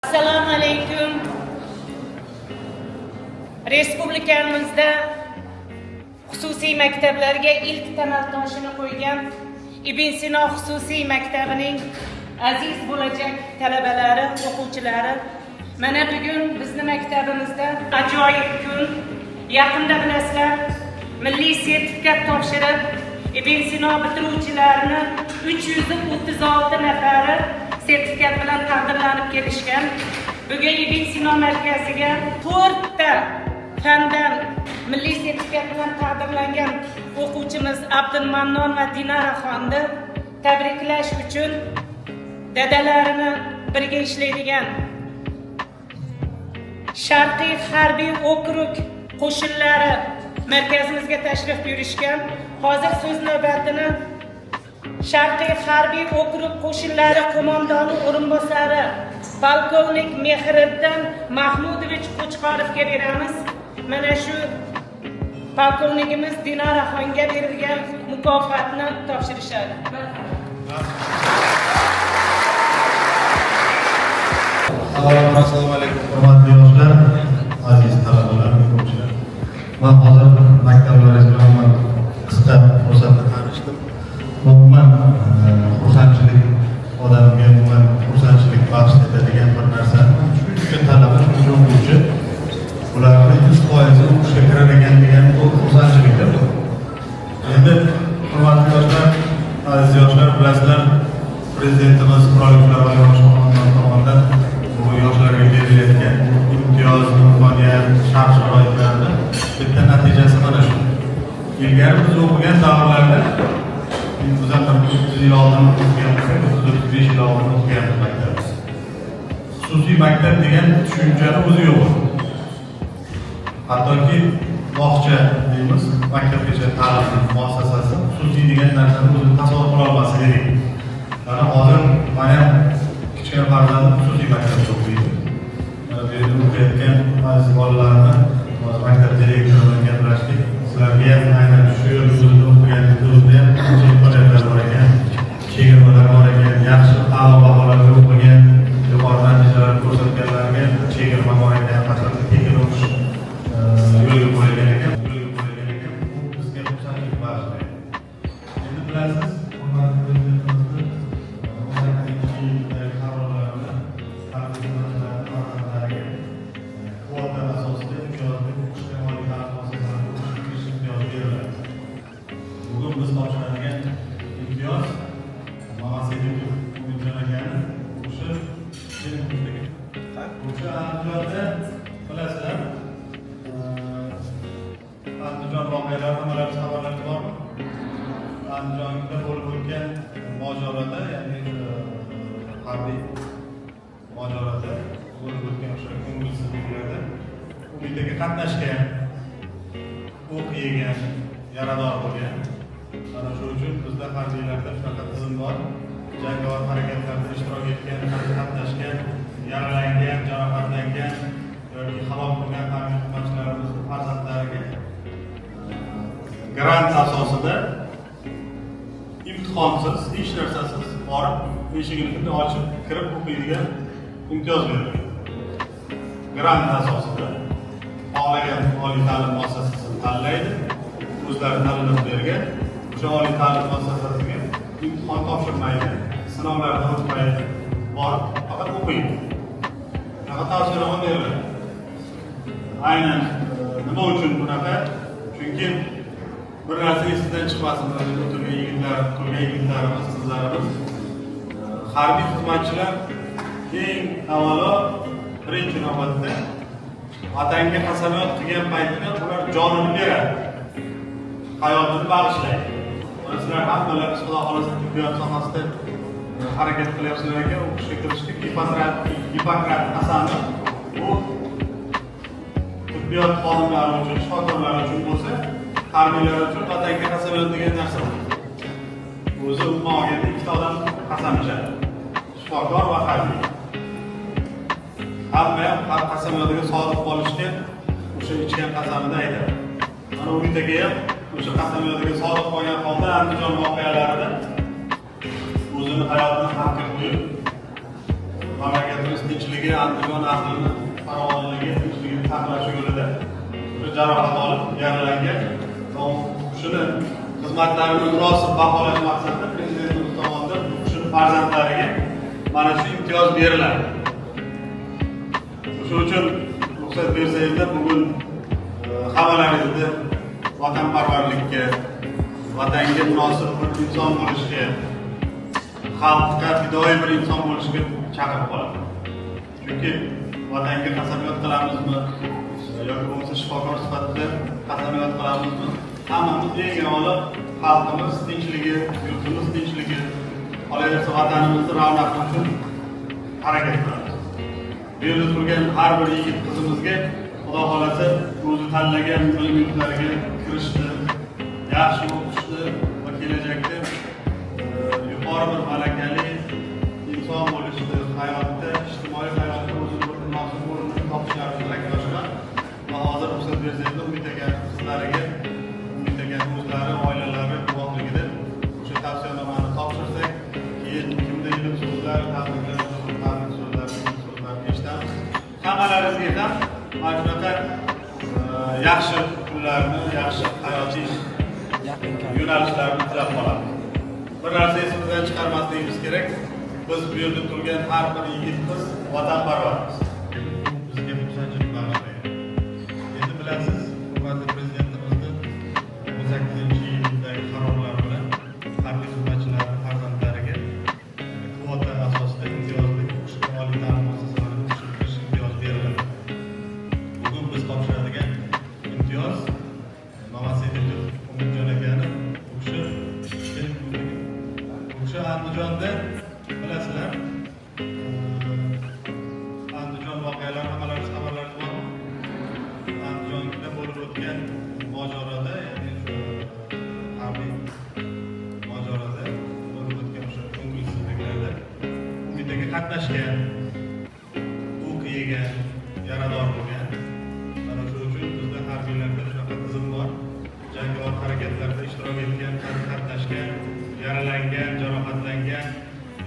Assalomu alaykum. Respublikamizda xususiy maktablarga ilk tamal toshini qo'ygan Ibn Sino xususiy maktabining aziz bo'lajak talabalari, o'quvchilari, mana bugun bizni maktabimizda ajoyib kun. Yaqinda bilasizlar, milliy sertifikat topshirib, Ibn Sino bitiruvchilarini 336 nafari sertifikat bilan taqdirlanib kelishgan. Bugun Ibn Sino markaziga 4 ta fandan milliy sertifikat bilan taqdirlangan o'quvchimiz Abdulmannon va Dinaraxonni tabriklash uchun dadalarini birga ishlaydigan Sharqiy harbiy okrug qo'shinlari markazimizga tashrif buyurishgan. Hozir so'z navbatini Sharqiy harbiy okrug qo'shinlari qo'mondoni o'rinbosari polkovnik Mehriddin Mahmudovich Qo'chqorovga beramiz. Mana shu polkovnikimiz Dinaraxonga berilgan mukofotni topshirishadi. Assalomu alaykum, hurmatli yoshlar, aziz talabalar, o'quvchilar. Men hozir maktablaringiz bilan qisqa fursatda tanishdim. Umuman xursandchilik odamga umuman xursandchilik baxsh etadigan bir narsa. Chunki talaba shuncha o'quvchi ularni 100% o'qishga kiradigan degan bu xursandchilikdir. Endi hurmatli yoshlar, aziz yoshlar, bilasizlar, prezidentimiz Qurolli Kuchlar tomonidan bu yoshlarga berilayotgan imtiyoz, imkoniyat, shart-sharoitlarni bitta natijasi mana shu. Ilgari biz o'qigan davrlarda bizdan 30 yil oldin o'qiganmiz, 35 yil oldin o'qiganmiz maktabda. Xususiy maktab degan tushunchani o'zi yo'q. Hattoki bog'cha deymiz, maktabgacha ta'lim muassasasi xususiy degan narsani o'zi tasavvur qila olmas edik. Mana hozir mana kichkina farzandim xususiy maktabda o'qiydi. Mana bu yerda o'qiyotgan aziz bolalarni maktab direktori bilan gaplashdik. Sizlarga ham aynan shu yo'lda o'qiganingiz o'zida ham qancha imkoniyatlar bor ekan, chegirmalar bor ekan, yaxshi a'lo baholarga o'qigan, yuqori natijalar ko'rsatganlarga chegirma bor ekan, faqat tekin o'qish yo'lga qo'yilgan ekan, bu bizga xursandlik bag'ishlaydi. Endi bilasiz, hurmatli prezidentimizni kvota asosida imtiyozli o'qishga oliy ta'lim muassasasiga kirish imtiyozi beriladi. Bugun biz topshiradigan imtiyoz Mamasedov Umidjon akani o'sha Andijonda bilasizlar, Andijon voqealari nimalar xabarlar bormi? Andijonda bo'lib o'tgan mojaroda, ya'ni harbiy mojaroda bo'lib o'tgan o'sha ko'ngilsizliklarda Umidaga qatnashgan, o'q yegan, yarador bo'lgan. Mana shu uchun bizda harbiylarda shunaqa tizim bor. Jangovar harakatlarda ishtirok etgan, qatnashgan, yaralangan, jarohatlangan yoki halok bo'lgan harbiy xizmatchilarimiz farzandlariga grant asosida imtihonsiz, hech narsasiz borib, eshigini ochib, kirib o'qiydigan imtiyoz beriladi. Grant asosida xohlagan oliy ta'lim muassasasini tanlaydi, o'zlari tanlab bergan, o'sha oliy ta'lim muassasasiga imtihon topshirmaydi, sinovlardan o'tmaydi, borib faqat o'qiydi. Bunaqa tavsiyalar beriladi. Aynan nima uchun bunaqa? Chunki bir narsa esingizdan chiqmasin, o'tirgan yigitlar, qilgan yigitlarimiz, qizlarimiz, harbiy xizmatchilar eng avvalo birinchi navbatda vatanga qasamyod qilgan paytida ular jonini beradi, hayotini bag'ishlaydi. Sizlar hammalar Xudo xolasa tibbiyot sohasida harakat qilyapsizlar ekan, o'qishga kirishga Gippokrat qasami bu tibbiyot xodimlari uchun, shifokorlar uchun bo'lsa, harbiylar uchun vatanga qasamyod degan narsa bor. O'zi umuman olganda ikkita odam qasam ichadi, shifokor va harbiy. Hamma ham qasamyodiga sodiq bo'lishga o'sha ichgan qasamida aytadi. Mana Umidaga ham o'sha qasamyodiga sodiq bo'lgan holda Andijon voqealarida o'zini hayotini xavfga qo'yib mamlakatimiz tinchligi, Andijon ahlini farovonligi, tinchligini saqlash yo'lida jarohat olib, yaralangan. Shuni xizmatlarini munosib baholash maqsadida Prezidentimiz tomonidan bu kishining farzandlariga mana shu imtiyoz beriladi. Shuning uchun ruxsat bersangizlar, bugun hammalaringizni vatanparvarlikka, vatanga munosib bir inson bo'lishga, xalqqa fidoyi bir inson bo'lishga chaqirib qolaman. Chunki vatanga qasamyod qilamizmi yoki bo'lmasa shifokor sifatida qasamyod qilamizmi? Hammamiz eng avvalo xalqimiz tinchligi, yurtimiz tinchligi, qolaversa vatanimizni ravnaqi uchun harakat qilamiz. Bu yerda turgan har bir yigit qizimizga Xudo xolasa o'zi tanlagan bilim yurtlariga kirishni, yaxshi o'qishni va kelajakda yuqori bir malakali inson bo'lishni, hayotda, ijtimoiy hayotda o'zini bir munosib o'rnini topishlarini tilakdoshman. Va hozir ruxsat bersangizlar, Umid aka qizlariga, Umid aka o'zlari, oilalari guvohligida o'sha tavsiyanomani topshirsak, keyin kimda ilm so'zlar, tabriklar so'zlar eshitamiz. Hammalaringizga ham mana shunaqa yaxshi kunlarni, yaxshi hayotiy yo'nalishlarni tilab qolamiz. Bir narsa esimizdan chiqarmasligimiz kerak. Biz bu yerda turgan har bir yigit qiz vatanparvarmiz. Bizga xursandchilik bag'ishlaydi. Endi bilasiz, hurmatli Prezidentimizni 18-yildagi qarorlar bilan harbiy xizmatchilarning farzandlariga kvota asosida imtiyozli o'qishga oliy ta'lim muassasalarini tushirish imtiyoz beriladi. Bugun biz topshiradigan imtiyoz Mamasedov Umidjon akani o'sha Andijonda bilasizlar, Andijon voqealari hammalaringiz xabarlaringiz bormi? Andijonda bo'lib o'tgan mojaroda, ya'ni shu harbiy mojaroda bo'lib o'tgan o'sha ko'ngilsizliklarda Umid aka qatnashgan, o'q yegan, yarador bo'lgan. Mana shu uchun bizda harbiylarda shunaqa tizim bor. Jangovar harakatlarda ishtirok etgan, qatnashgan, yaralangan, jarohatlangan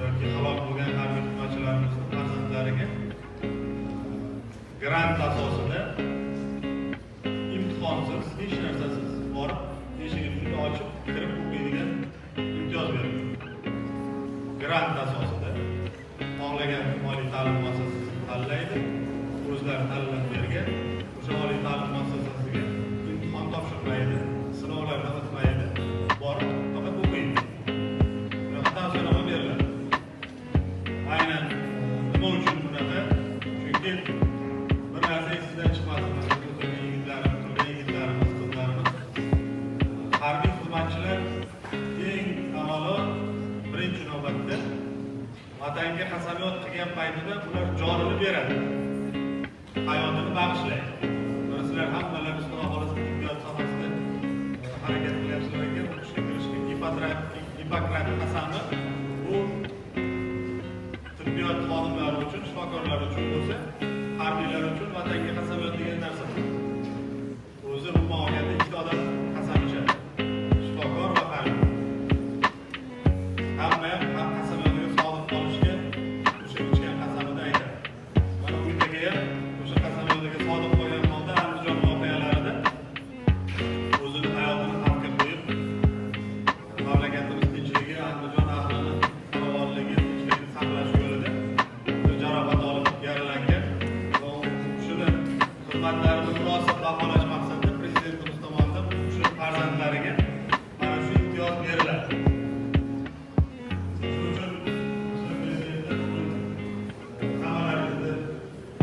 yoki halok bo'lgan harbiy xizmatchilarimizning farzandlariga grant asosida imtihonsiz, hech narsasiz borib, eshigini ochib, kirib o'qiydigan imtiyoz beriladi. Grant asosida xohlagan oliy ta'lim muassasasini tanlaydi, o'zlari tanlab bergan o'sha oliy ta'lim muassasasiga imtihon topshirmaydi, sinovlardan o'tmaydi, borib faqat o'qiydi. Tavsiyanoma beriladi. Aynan nima uchun bunaqa? Chunki bir narsa esingizdan chiqmasin, turgan yigitlarimiz, qizlarimiz, harbiy xizmatchilar eng avvalo birinchi navbatda vatanga qasamyod qilgan paytida ular jonini beradi, hayotini bag'ishlaydi. Sizlar hammalaringiz Xudo xolasa tibbiyot sohasida harakat qilyapsizlar ekan, o'qishga kirishga Hippokrat qasami bu tibbiyot xodimlari uchun, shifokorlar uchun bo'lsa, harbiylar uchun vatanga qasamyod degan narsa. O'zi umuman olganda ikkita odam qasam ichadi. Shifokor va harbiy. Hamma ham qasamyodiga sodiq qolishga o'sha ichgan qasamida aytadi. Mana Umid aka ham o'sha qasamyodiga sodiq qolgan holda Andijon voqealarida o'zini hayotini xavfga qo'yib, mamlakatimiz tinchligi, Andijon ahlini farovonligi, tinchligini saqlash yo'lida jarohat olib, yaralangan. Shuni xizmatlarini munosib baholash maqsadida Prezidentimiz tomonidan shu farzandlariga mana shu imtiyoz beriladi. Shuning uchun hammalaringizni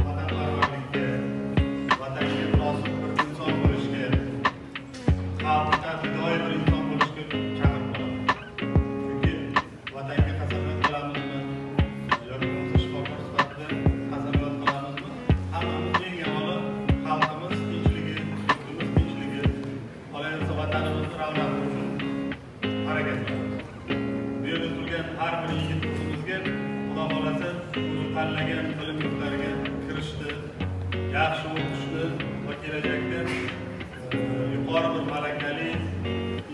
vatanparvarlikka, vatanga munosib bir inson bo'lishga, xalqqa fidoyi bir inson bo'lishga chaqirib qolaman. Chunki vatanga qasamyod qilamizmi yoki bo'lmasa shifokor sifatida qasamyod qilamizmi? Hammamiz eng avvalo xalqimiz tinchligi, yurtimiz tinchligi, qolaversa vatanimizni ravnaqi uchun harakat qilamiz. Bu yerda turgan har bir yigit qizimizga Xudo xolasa o'zi tanlagan bilim yurtlariga kirishni, yaxshi o'qishni va kelajakda yuqori bir malakali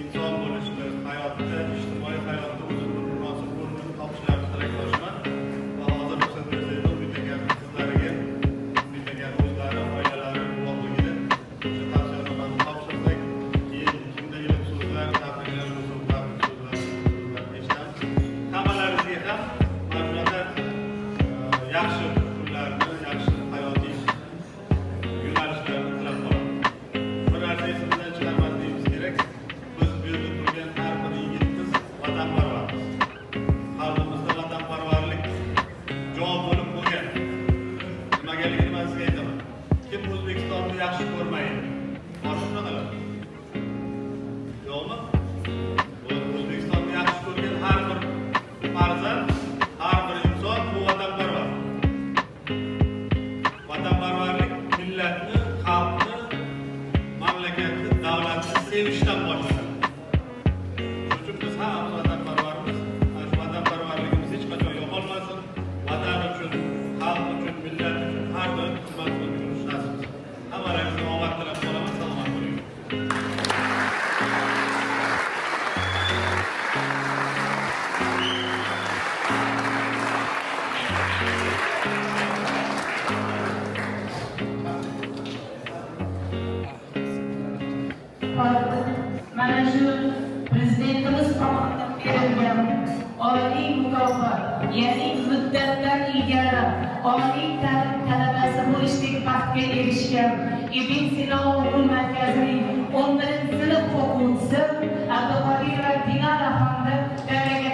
inson bo'lishni, hayotda, ijtimoiy hayotda o'zini bir munosib o'rnini topishlarini tilakdoshman. Va hozir ruxsat bersangizlar, ya'ni muddatdan ilgari oliy ta'lim talabasi bo'lishdek baxtga erishgan Ibn Sino o'quv markazining 11 sinf o'quvchisi Abduqodirova Dinara hamda daraga